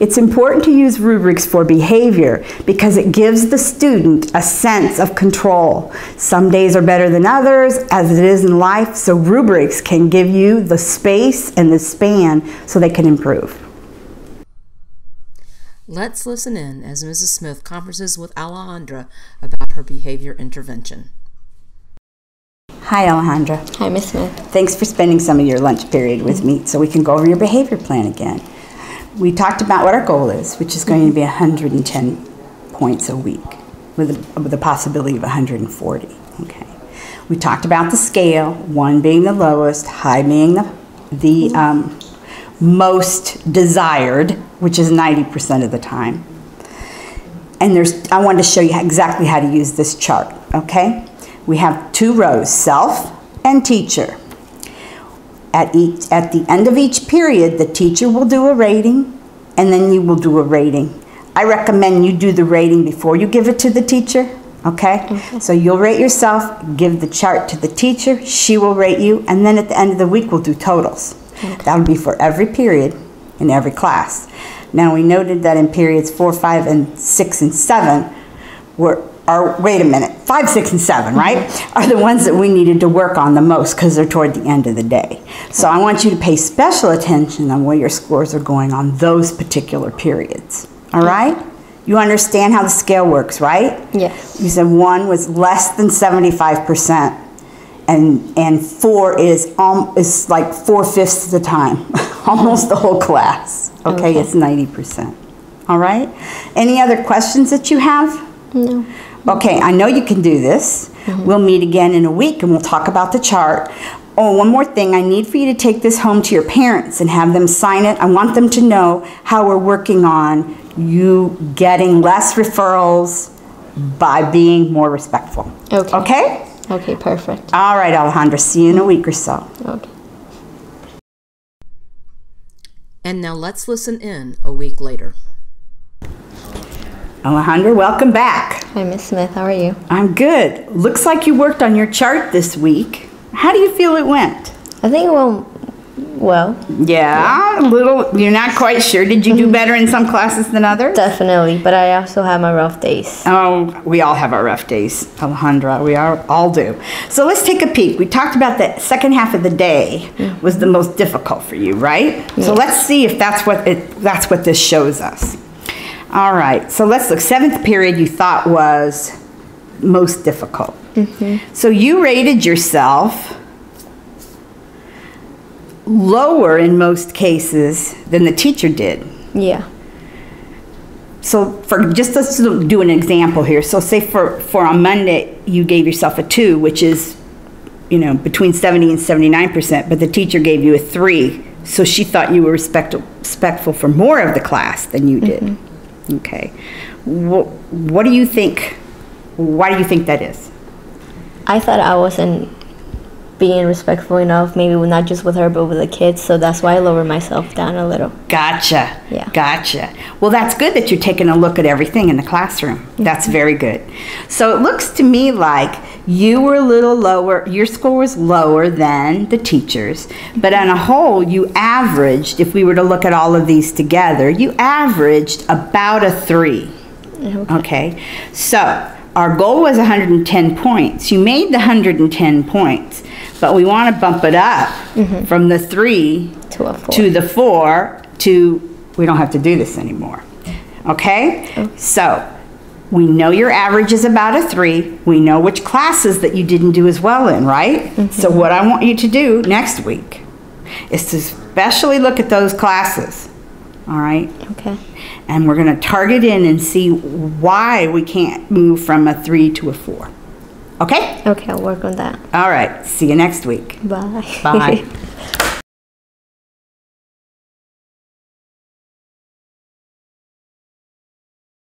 It's important to use rubrics for behavior because it gives the student a sense of control. Some days are better than others, as it is in life, so rubrics can give you the space and the span so they can improve. Let's listen in as Mrs. Smith converses with Alejandra about her behavior intervention. Hi, Alejandra. Hi, Miss Smith. Thanks for spending some of your lunch period with me so we can go over your behavior plan again. We talked about what our goal is, which is going to be 110 points a week with the possibility of 140. Okay. We talked about the scale, 1 being the lowest, high being the most desired, which is 90% of the time. And I wanted to show you exactly how to use this chart, okay? We have 2 rows, self and teacher. At the end of each period, the teacher will do a rating, and then you will do a rating. I recommend you do the rating before you give it to the teacher, okay? So you'll rate yourself, give the chart to the teacher, she will rate you, and then at the end of the week, we'll do totals. That'll be for every period in every class. Now, we noted that in periods 4, 5, and 6, and 7 wait a minute, 5, 6, and 7, right, are the ones that we needed to work on the most because they're toward the end of the day. So I want you to pay special attention on where your scores are going on those particular periods, all right? You understand how the scale works, right? Yes. You said 1 was less than 75%, and 4 is like 4/5 of the time, almost the whole class. Okay, it's 90%. All right? Any other questions that you have? No. Okay, I know you can do this. We'll meet again in a week and we'll talk about the chart. Oh, one more thing. I need for you to take this home to your parents and have them sign it. I want them to know how we're working on you getting less referrals by being more respectful. Okay. Okay? Okay, perfect. All right, Alejandra. See you in a week or so. Okay. And now let's listen in a week later. Alejandra, welcome back. Hi, Miss Smith. How are you? I'm good. Looks like you worked on your chart this week. How do you feel it went? I think it went well. Yeah, a little. You're not quite sure. Did you do better in some classes than others? Definitely, but I also have my rough days. Oh, we all have our rough days, Alejandra. We all do. So let's take a peek. We talked about the second half of the day was the most difficult for you, right? Yes. So let's see if that's what this shows us. All right, so let's look. 7th period you thought was most difficult. So you rated yourself lower in most cases than the teacher did. Yeah. So let's do an example here. So say for on Monday you gave yourself a 2, which is, between 70 and 79%, but the teacher gave you a 3. So she thought you were respectful for more of the class than you did. Okay. What do you think? Why do you think that is? I thought I wasn't being respectful enough, maybe not just with her, but with the kids, so that's why I lowered myself down a little. Gotcha. Yeah. Gotcha. Well, that's good that you're taking a look at everything in the classroom. That's very good. So it looks to me like you were a little lower, your score was lower than the teacher's, but on a whole, you averaged, if we were to look at all of these together, you averaged about a 3. Okay. So our goal was 110 points. You made the 110 points, but we want to bump it up from the 3 to the 4 to, we don't have to do this anymore. Okay? So we know your average is about a 3. We know which classes that you didn't do as well in, right? So what I want you to do next week is to especially look at those classes. All right? Okay. And we're going to target in and see why we can't move from a 3 to a 4. Okay? Okay, I'll work on that. All right. See you next week. Bye. Bye.